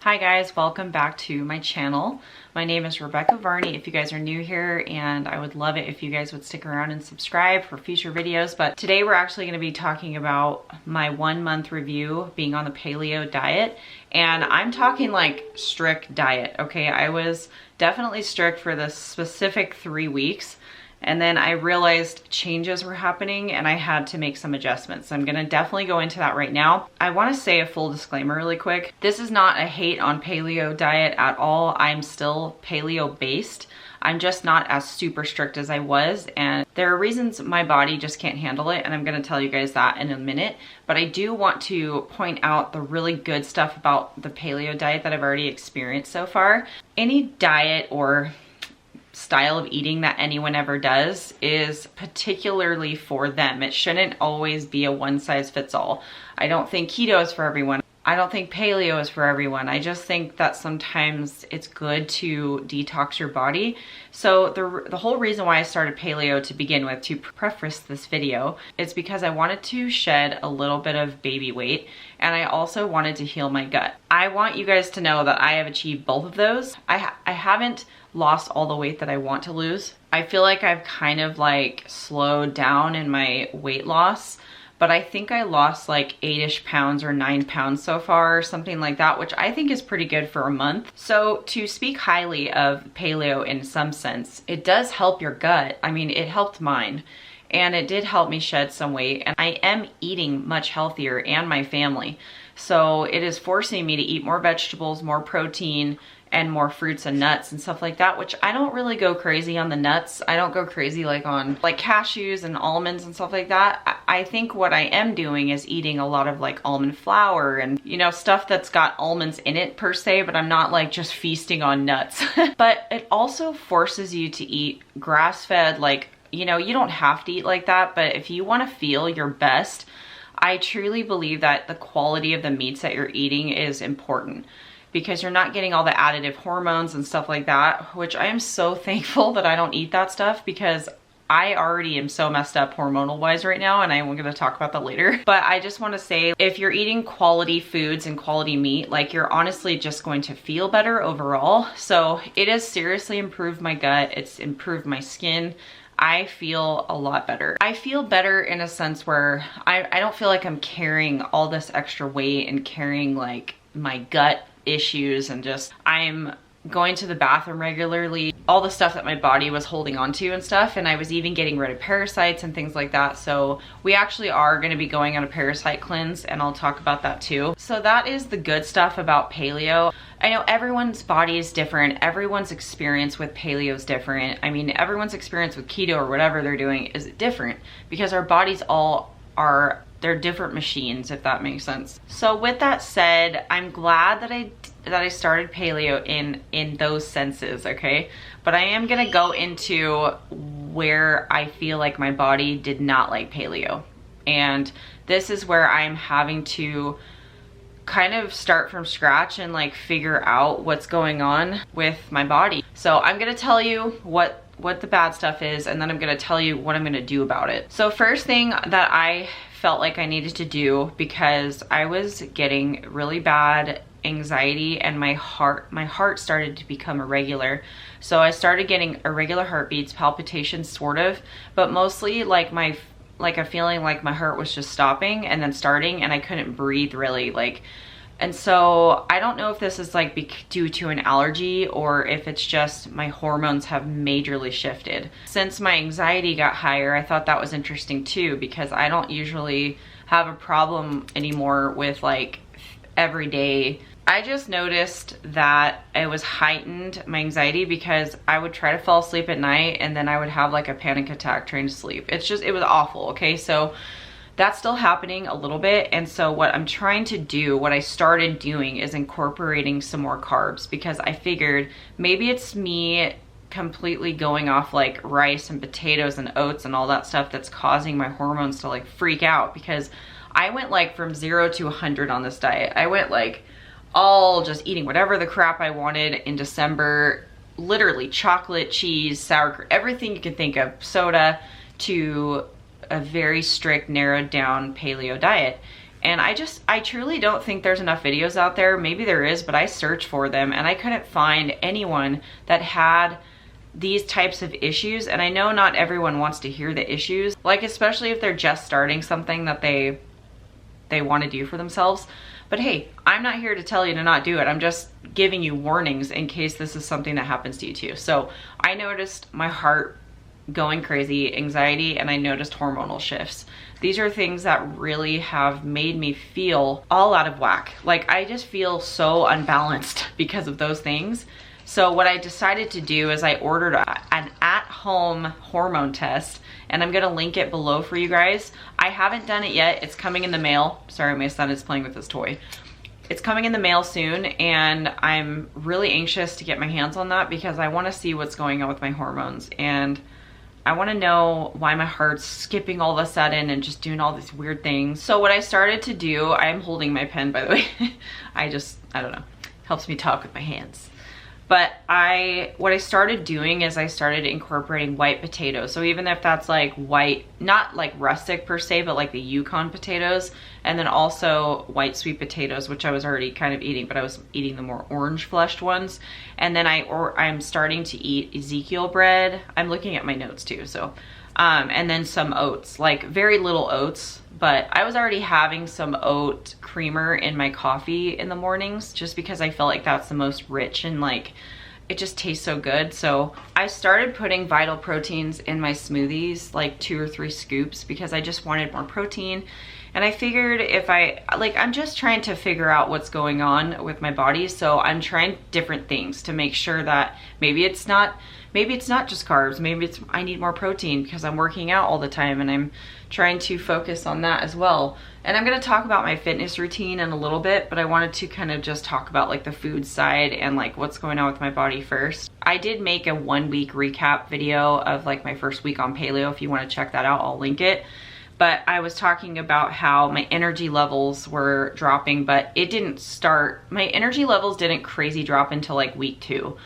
Hi guys, welcome back to my channel. My name is Rebekah Varney if you guys are new here, and I would love it if you guys would stick around and subscribe for future videos. But today we're actually going to be talking about my 1 month review being on the paleo diet, and I'm talking like strict diet, okay? I was definitely strict for the specific 3 weeks. And then I realized changes were happening and I had to make some adjustments. I'm gonna definitely go into that right now. I wanna say a full disclaimer really quick. This is not a hate on paleo diet at all. I'm still paleo based. I'm just not as super strict as I was, and there are reasons my body just can't handle it, and I'm gonna tell you guys that in a minute. But I do want to point out the really good stuff about the paleo diet that I've already experienced so far. Any diet or style of eating that anyone ever does is particularly for them. It shouldn't always be a one size fits all. I don't think keto is for everyone. I don't think paleo is for everyone. I just think that sometimes it's good to detox your body. So the whole reason why I started paleo to begin with, to preface this video, is because I wanted to shed a little bit of baby weight, and I also wanted to heal my gut. I want you guys to know that I have achieved both of those. I haven't lost all the weight that I want to lose. I feel like I've kind of like slowed down in my weight loss, but I think I lost like 8-ish pounds or 9 pounds so far, something like that, which I think is pretty good for a month. So to speak highly of paleo in some sense, it does help your gut. I mean, it helped mine, and it did help me shed some weight, and I am eating much healthier, and my family. So it is forcing me to eat more vegetables, more protein, and more fruits and nuts and stuff like that, which I don't really go crazy on the nuts. I don't go crazy like on like cashews and almonds and stuff like that. I think what I am doing is eating a lot of like almond flour and, you know, stuff that's got almonds in it per se, but I'm not like just feasting on nuts. But it also forces you to eat grass-fed, like, you know, you don't have to eat like that, but if you want to feel your best, I truly believe that the quality of the meats that you're eating is important, because you're not getting all the additive hormones and stuff like that, which I am so thankful that I don't eat that stuff, because I already am so messed up hormonal wise right now, and I'm gonna talk about that later. But I just wanna say, if you're eating quality foods and quality meat, like, you're honestly just going to feel better overall. So it has seriously improved my gut, it's improved my skin. I feel a lot better. I feel better in a sense where I don't feel like I'm carrying all this extra weight and carrying like my gut issues, and just I'm going to the bathroom regularly, all the stuff that my body was holding on to and stuff, and I was even getting rid of parasites and things like that. So we actually are going to be going on a parasite cleanse, and I'll talk about that too. So that is the good stuff about paleo. I know everyone's body is different, everyone's experience with paleo is different. I mean, everyone's experience with keto or whatever they're doing is different, because our bodies all are, they're different machines, if that makes sense. So with that said, I'm glad that I started paleo in those senses, okay? But I am gonna go into where I feel like my body did not like paleo. And this is where I'm having to kind of start from scratch and like figure out what's going on with my body. So I'm gonna tell you what the bad stuff is, and then I'm gonna tell you what I'm gonna do about it. So first thing that I felt like I needed to do, because I was getting really bad anxiety and my heart started to become irregular. So I started getting irregular heartbeats, palpitations sort of, but mostly like a feeling like my heart was just stopping and then starting, and I couldn't breathe really, like. And so I don't know if this is like due to an allergy or if it's just my hormones have majorly shifted. Since my anxiety got higher, I thought that was interesting too, because I don't usually have a problem anymore with like everyday. I just noticed that it was heightened, my anxiety, because I would try to fall asleep at night and then I would have like a panic attack trying to sleep. It was awful, okay? So that's still happening a little bit. And so what I'm trying to do, what I started doing, is incorporating some more carbs, because I figured maybe it's me completely going off like rice and potatoes and oats and all that stuff that's causing my hormones to like freak out, because I went like from 0 to 100 on this diet. I went like all just eating whatever the crap I wanted in December, literally chocolate, cheese, sour cream, everything you can think of, soda, to a very strict, narrowed down paleo diet. And I truly don't think there's enough videos out there. Maybe there is, but I searched for them and I couldn't find anyone that had these types of issues. And I know not everyone wants to hear the issues, like especially if they're just starting something that they want to do for themselves. But hey, I'm not here to tell you to not do it. I'm just giving you warnings in case this is something that happens to you too. So I noticed my heart going crazy, anxiety, and I noticed hormonal shifts. These are things that really have made me feel all out of whack. Like I just feel so unbalanced because of those things. So what I decided to do is I ordered an at-home hormone test, and I'm gonna link it below for you guys. I haven't done it yet. It's coming in the mail. Sorry, my son is playing with this toy. It's coming in the mail soon, and I'm really anxious to get my hands on that because I wanna see what's going on with my hormones. And I wanna know why my heart's skipping all of a sudden and just doing all these weird things. So what I started to do, I'm holding my pen by the way. I don't know, helps me talk with my hands. But what I started doing is I started incorporating white potatoes. So even if that's like white, not like rustic per se, but like the Yukon potatoes, and then also white sweet potatoes, which I was already kind of eating, but I was eating the more orange fleshed ones. And then I'm starting to eat Ezekiel bread. I'm looking at my notes too, so. And then some oats, like very little oats, but I was already having some oat creamer in my coffee in the mornings just because I felt like that's the most rich and like it just tastes so good. So I started putting Vital Proteins in my smoothies, like 2 or 3 scoops, because I just wanted more protein. And I figured I'm just trying to figure out what's going on with my body. So I'm trying different things to make sure that maybe it's not just carbs. Maybe I need more protein because I'm working out all the time and I'm trying to focus on that as well. And I'm gonna talk about my fitness routine in a little bit, but I wanted to kind of just talk about like the food side and like what's going on with my body first. I did make a 1-week recap video of like my first week on paleo. If you wanna check that out, I'll link it. But I was talking about how my energy levels were dropping, but my energy levels didn't crazy drop until like week 2.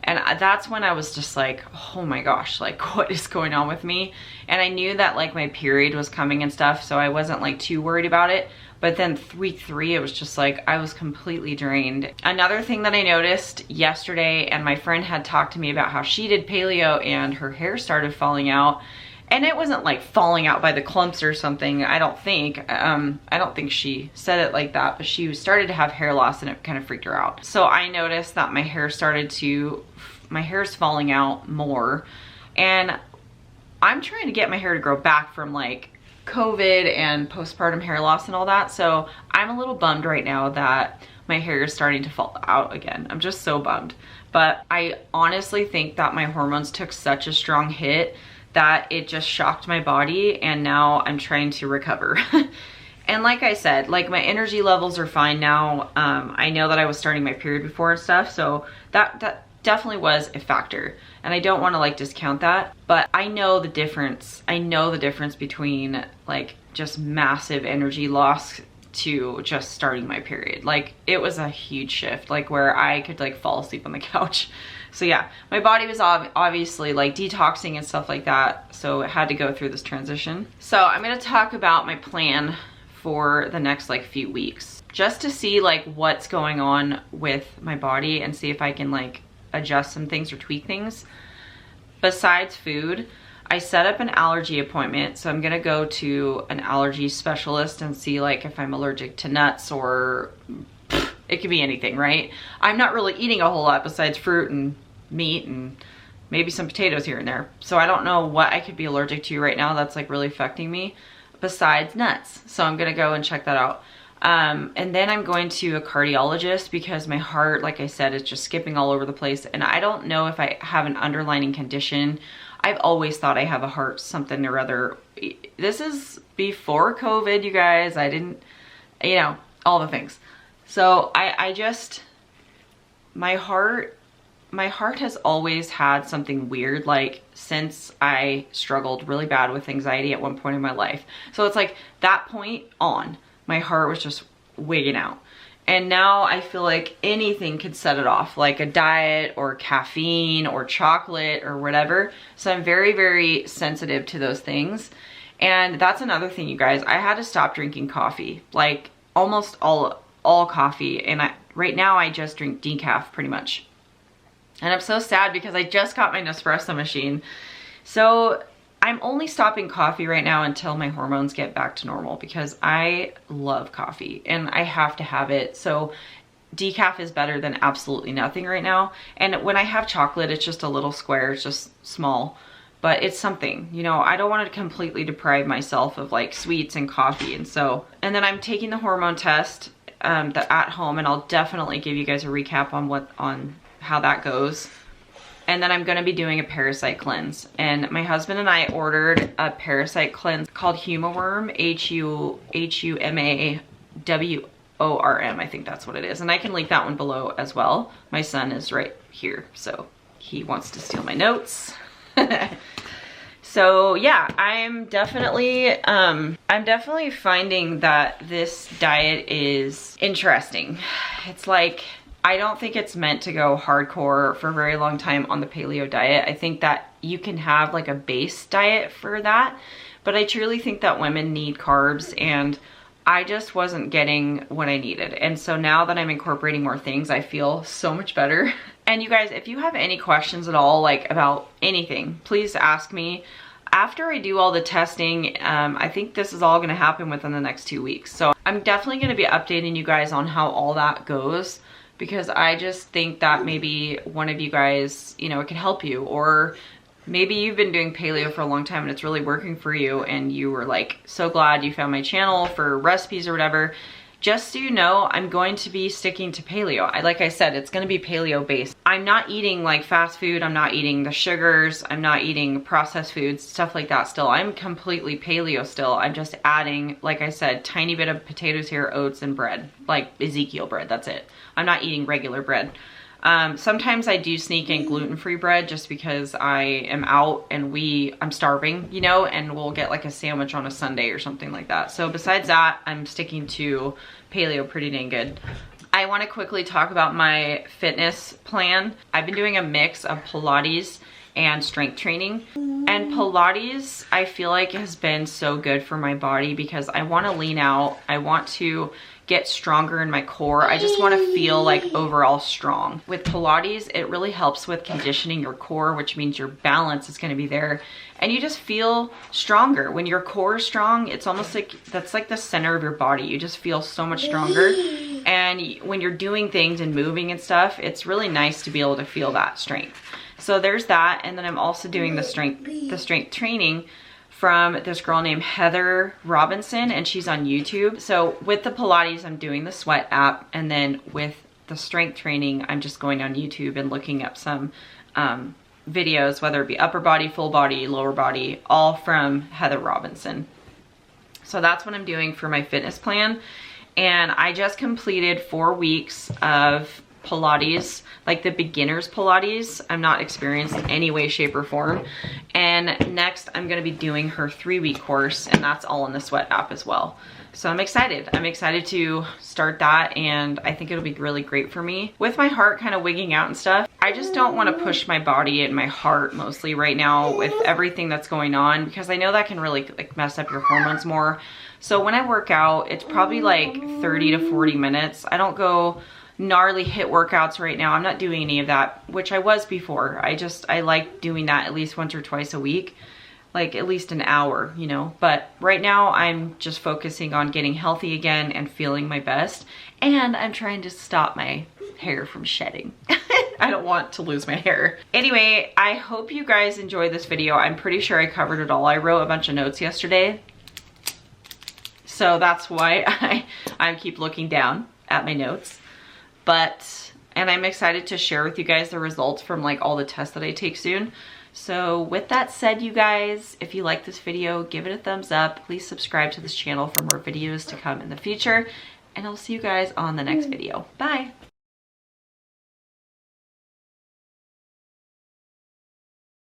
And that's when I was just like, oh my gosh, like what is going on with me? And I knew that like my period was coming and stuff, so I wasn't like too worried about it. But then week 3, it was just like, I was completely drained. Another thing that I noticed yesterday, and my friend had talked to me about how she did paleo and her hair started falling out. And it wasn't like falling out by the clumps or something, I don't think. I don't think she said it like that, but she started to have hair loss and it kind of freaked her out. So I noticed that my hair's falling out more. And I'm trying to get my hair to grow back from like COVID and postpartum hair loss and all that. So I'm a little bummed right now that my hair is starting to fall out again. I'm just so bummed. But I honestly think that my hormones took such a strong hit that it just shocked my body, and now I'm trying to recover. And like I said, like my energy levels are fine now. I know that I was starting my period before and stuff, so that definitely was a factor. And I don't want to like discount that, but I know the difference. I know the difference between like just massive energy loss to just starting my period. Like it was a huge shift, like where I could like fall asleep on the couch. So yeah, my body was obviously like detoxing and stuff like that. So it had to go through this transition. So I'm gonna talk about my plan for the next like few weeks, just to see like what's going on with my body and see if I can like adjust some things or tweak things. Besides food, I set up an allergy appointment. So I'm gonna go to an allergy specialist and see like if I'm allergic to nuts, or it could be anything, right? I'm not really eating a whole lot besides fruit and meat and maybe some potatoes here and there. So I don't know what I could be allergic to right now that's like really affecting me besides nuts. So I'm gonna go and check that out. And then I'm going to a cardiologist because my heart, like I said, is just skipping all over the place. And I don't know if I have an underlying condition. I've always thought I have a heart something or other. This is before COVID, you guys. I didn't, you know, all the things. So my heart has always had something weird, like since I struggled really bad with anxiety at one point in my life. So it's like that point on, my heart was just wigging out. And now I feel like anything could set it off, like a diet or caffeine or chocolate or whatever. So I'm very, very sensitive to those things. And that's another thing, you guys. I had to stop drinking coffee, like almost all coffee. And right now I just drink decaf pretty much. And I'm so sad because I just got my Nespresso machine. So I'm only stopping coffee right now until my hormones get back to normal, because I love coffee and I have to have it. So decaf is better than absolutely nothing right now. And when I have chocolate, it's just a little square, it's just small, but it's something, you know. I don't want to completely deprive myself of like sweets and coffee. And then I'm taking the hormone test at home, and I'll definitely give you guys a recap on how that goes. And then I'm going to be doing a parasite cleanse. And my husband and I ordered a parasite cleanse called Humaworm, HUMAWORM. I think that's what it is. And I can link that one below as well. My son is right here, so he wants to steal my notes. So yeah, I'm definitely finding that this diet is interesting. It's like, I don't think it's meant to go hardcore for a very long time on the paleo diet. I think that you can have like a base diet for that, but I truly think that women need carbs, and I just wasn't getting what I needed. And so now that I'm incorporating more things, I feel so much better. And you guys, if you have any questions at all, like about anything, please ask me. After I do all the testing, I think this is all gonna happen within the next 2 weeks. So I'm definitely gonna be updating you guys on how all that goes, because I just think that maybe one of you guys, you know, it could help you. Or maybe you've been doing paleo for a long time and it's really working for you, and you were like so glad you found my channel for recipes or whatever. Just so you know, I'm going to be sticking to paleo. Like I said, it's gonna be paleo based. I'm not eating like fast food, I'm not eating the sugars, I'm not eating processed foods, stuff like that still. I'm completely paleo still. I'm just adding, like I said, tiny bit of potatoes here, oats, and bread, like Ezekiel bread, that's it. I'm not eating regular bread. Sometimes I do sneak in gluten-free bread just because I am out and I'm starving, you know, and we'll get like a sandwich on a Sunday or something like that. So besides that, I'm sticking to paleo pretty dang good. I want to quickly talk about my fitness plan. I've been doing a mix of Pilates and strength training. And Pilates, I feel like, has been so good for my body because I want to lean out. I want to get stronger in my core. I just want to feel like overall strong. With Pilates, it really helps with conditioning your core, which means your balance is going to be there. And you just feel stronger. When your core is strong, it's almost like that's like the center of your body. You just feel so much stronger. And when you're doing things and moving and stuff, it's really nice to be able to feel that strength. So there's that. And then I'm also doing the strength training from this girl named Heather Robinson, and she's on YouTube. So with the Pilates, I'm doing the Sweat app, and then with the strength training, I'm just going on YouTube and looking up some videos, whether it be upper body, full body, lower body, all from Heather Robinson. So that's what I'm doing for my fitness plan. And I just completed 4 weeks of Pilates, like the beginner's Pilates. I'm not experienced in any way, shape, or form. And next I'm gonna be doing her 3-week course, and that's all in the Sweat app as well. So I'm excited. I'm excited to start that, and I think it'll be really great for me. With my heart kind of wigging out and stuff, I just don't want to push my body and my heart mostly right now with everything that's going on, because I know that can really like mess up your hormones more. So when I work out, it's probably like 30 to 40 minutes. I don't go gnarly hit workouts right now. I'm not doing any of that, which I was before. I like doing that at least once or twice a week, like at least an hour, you know. But right now I'm just focusing on getting healthy again and feeling my best. And I'm trying to stop my hair from shedding. I don't want to lose my hair. Anyway, I hope you guys enjoyed this video. I'm pretty sure I covered it all. I wrote a bunch of notes yesterday, so that's why I keep looking down at my notes. And I'm excited to share with you guys the results from like all the tests that I take soon. So with that said, you guys, if you like this video, give it a thumbs up. Please subscribe to this channel for more videos to come in the future. And I'll see you guys on the next video. Bye.